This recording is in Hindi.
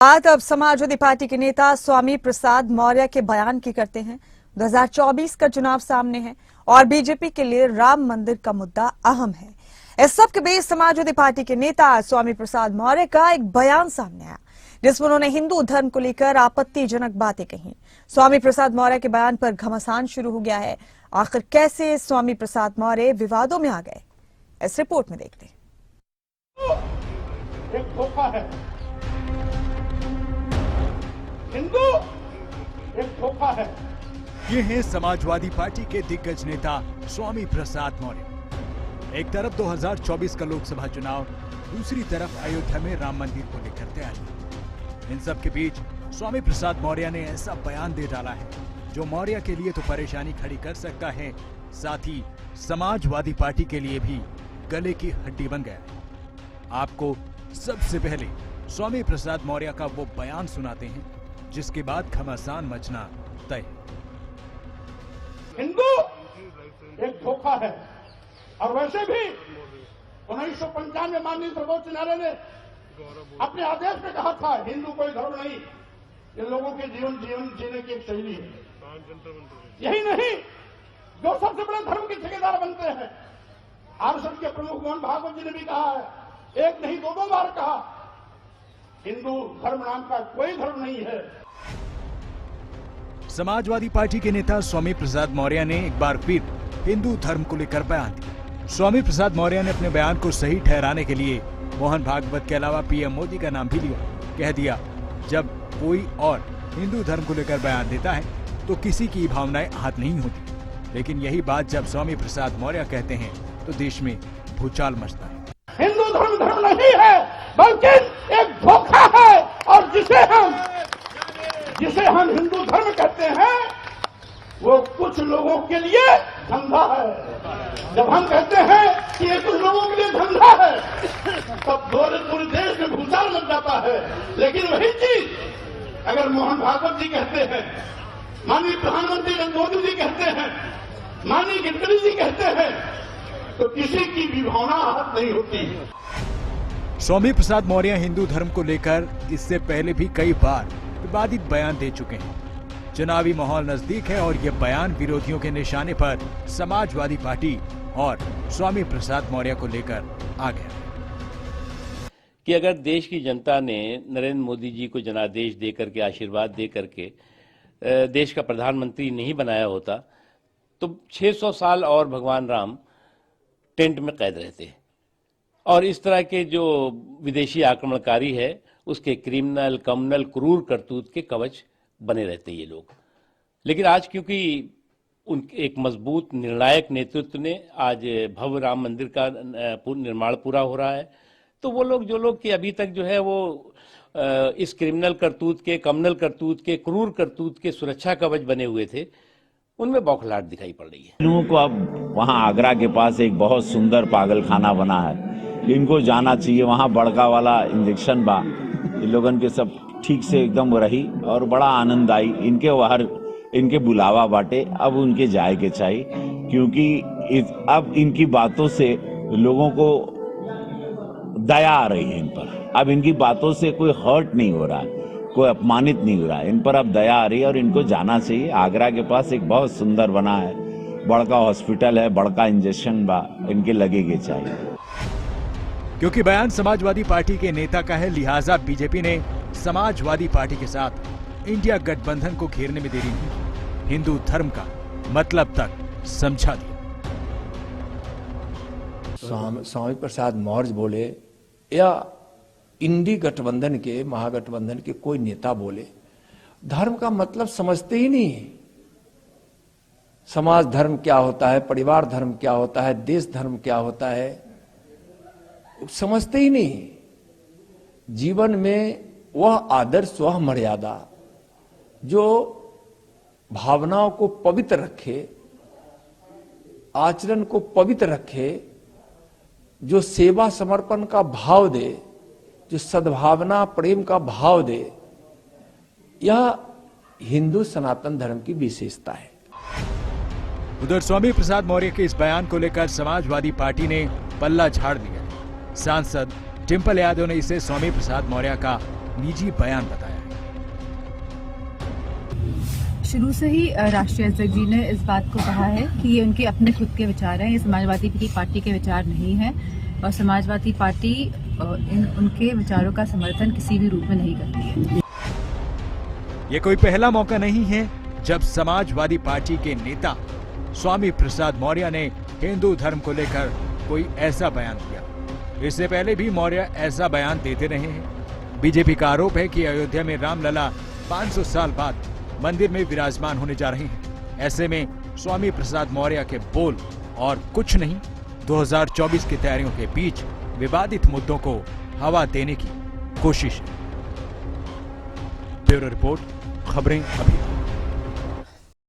बात अब समाजवादी पार्टी के नेता स्वामी प्रसाद मौर्य के बयान की करते हैं। 2024 का चुनाव सामने है और बीजेपी के लिए राम मंदिर का मुद्दा अहम है। इस सब के बीच समाजवादी पार्टी के नेता स्वामी प्रसाद मौर्य का एक बयान सामने आया, जिसमें उन्होंने हिंदू धर्म को लेकर आपत्तिजनक बातें कही। स्वामी प्रसाद मौर्य के बयान पर घमासान शुरू हो गया है। आखिर कैसे स्वामी प्रसाद मौर्य विवादों में आ गए, इस रिपोर्ट में देखते हैं। एक धोखा है, हिंदू एक धोखा है। ये हैं समाजवादी पार्टी के दिग्गज नेता स्वामी प्रसाद मौर्य। एक तरफ 2024 का लोकसभा चुनाव, दूसरी तरफ अयोध्या में राम मंदिर को लेकर तैयारी। इन सब के बीच स्वामी प्रसाद मौर्य ने ऐसा बयान दे डाला है जो मौर्य के लिए तो परेशानी खड़ी कर सकता है, साथ ही समाजवादी पार्टी के लिए भी गले की हड्डी बन गया है। आपको सबसे पहले स्वामी प्रसाद मौर्य का वो बयान सुनाते हैं जिसके बाद घमासान मचना तय। हिंदू एक धोखा है और वैसे भी 1995 में माननीय सर्वोच्च न्यायालय ने अपने आदेश में कहा था हिंदू कोई धर्म नहीं, ये लोगों के जीवन जीने की एक शैली है। यही नहीं, जो सबसे बड़े धर्म के ठेकेदार बनते हैं, आरएसएस के प्रमुख मोहन भागवत जी ने भी कहा है, एक नहीं दो बार कहा, हिंदू धर्म नाम का कोई धर्म नहीं है। समाजवादी पार्टी के नेता स्वामी प्रसाद मौर्य ने एक बार फिर हिंदू धर्म को लेकर बयान दिया। स्वामी प्रसाद मौर्य ने अपने बयान को सही ठहराने के लिए मोहन भागवत के अलावा पीएम मोदी का नाम भी लिया। कह दिया, जब कोई और हिंदू धर्म को लेकर बयान देता है तो किसी की भावनाएं आहत नहीं होती, लेकिन यही बात जब स्वामी प्रसाद मौर्य कहते हैं तो देश में भूचाल मचता है। हिंदू धर्म नहीं है, बल्कि एक धोखा है, और जिसे हम हिंदू धर्म कहते हैं वो कुछ लोगों के लिए धंधा है। जब हम कहते हैं कि ये कुछ लोगों के लिए धंधा है, तब पूरे देश में भूचाल मच जाता है। लेकिन वही चीज अगर मोहन भागवत जी कहते हैं, माननीय प्रधानमंत्री नरेंद्र मोदी जी कहते हैं, माननीय गडकरी जी कहते हैं, तो किसी की भी भावना आहत नहीं होती। स्वामी प्रसाद मौर्य हिंदू धर्म को लेकर इससे पहले भी कई बार विवादित बयान दे चुके हैं। चुनावी माहौल नजदीक है और ये बयान विरोधियों के निशाने पर समाजवादी पार्टी और स्वामी प्रसाद मौर्य को लेकर आ गया कि अगर देश की जनता ने नरेंद्र मोदी जी को जनादेश दे करके, आशीर्वाद दे करके देश का प्रधानमंत्री नहीं बनाया होता तो 600 साल और भगवान राम टेंट में कैद रहते। और इस तरह के जो विदेशी आक्रमणकारी है उसके क्रिमिनल, कम्युनल, क्रूर करतूत के कवच बने रहते ये लोग। लेकिन आज क्योंकि उनके एक मजबूत निर्णायक नेतृत्व ने आज भव्य राम मंदिर का निर्माण पूरा हो रहा है, तो वो लोग जो लोग कि अभी तक जो है वो इस क्रिमिनल करतूत के, कम्युनल करतूत के, क्रूर करतूत के सुरक्षा कवच बने हुए थे, उनमें बौखलाहट दिखाई पड़ रही है। लोगों को अब वहाँ आगरा के पास एक बहुत सुंदर पागल खाना बना है, इनको जाना चाहिए। वहाँ बड़का वाला इंजेक्शन बा, इन लोगन के सब ठीक से एकदम रही और बड़ा आनंद आई। इनके बुलावा बाटे, अब उनके जाए के चाहिए, क्योंकि अब इनकी बातों से लोगों को दया आ रही है इन पर। अब इनकी बातों से कोई हर्ट नहीं हो रहा है, कोई अपमानित नहीं हो रहा है, इन पर अब दया आ रही है और इनको जाना चाहिए। आगरा के पास एक बहुत सुंदर बना है, बड़का हॉस्पिटल है, बड़का इंजेक्शन बा, इनके लगेगे चाहिए। क्योंकि बयान समाजवादी पार्टी के नेता का है, लिहाजा बीजेपी ने समाजवादी पार्टी के साथ इंडिया गठबंधन को घेरने में देरी नहीं, हिंदू धर्म का मतलब तक समझा दिया। स्वामी प्रसाद मौर्य बोले या इंडी गठबंधन के, महागठबंधन के कोई नेता बोले, धर्म का मतलब समझते ही नहीं है। समाज धर्म क्या होता है, परिवार धर्म क्या होता है, देश धर्म क्या होता है, समझते ही नहीं। जीवन में वह आदर्श, वह मर्यादा जो भावनाओं को पवित्र रखे, आचरण को पवित्र रखे, जो सेवा समर्पण का भाव दे, जो सद्भावना प्रेम का भाव दे, यह हिंदू सनातन धर्म की विशेषता है। उधर स्वामी प्रसाद मौर्य के इस बयान को लेकर समाजवादी पार्टी ने पल्ला झाड़ दिया। सांसद डिंपल यादव ने इसे स्वामी प्रसाद मौर्य का निजी बयान बताया है। शुरू से ही राष्ट्रीय अध्यक्ष जी ने इस बात को कहा है कि ये उनके अपने खुद के विचार हैं, ये समाजवादी पार्टी के विचार नहीं हैं और समाजवादी पार्टी उनके विचारों का समर्थन किसी भी रूप में नहीं करती है। ये कोई पहला मौका नहीं है जब समाजवादी पार्टी के नेता स्वामी प्रसाद मौर्य ने हिंदू धर्म को लेकर कोई ऐसा बयान दिया। इससे पहले भी मौर्य ऐसा बयान देते रहे हैं। बीजेपी का आरोप है कि अयोध्या में रामलला 500 साल बाद मंदिर में विराजमान होने जा रहे हैं। ऐसे में स्वामी प्रसाद मौर्य के बोल और कुछ नहीं 2024 की तैयारियों के बीच विवादित मुद्दों को हवा देने की कोशिश है। ब्यूरो रिपोर्ट, खबरें अभी।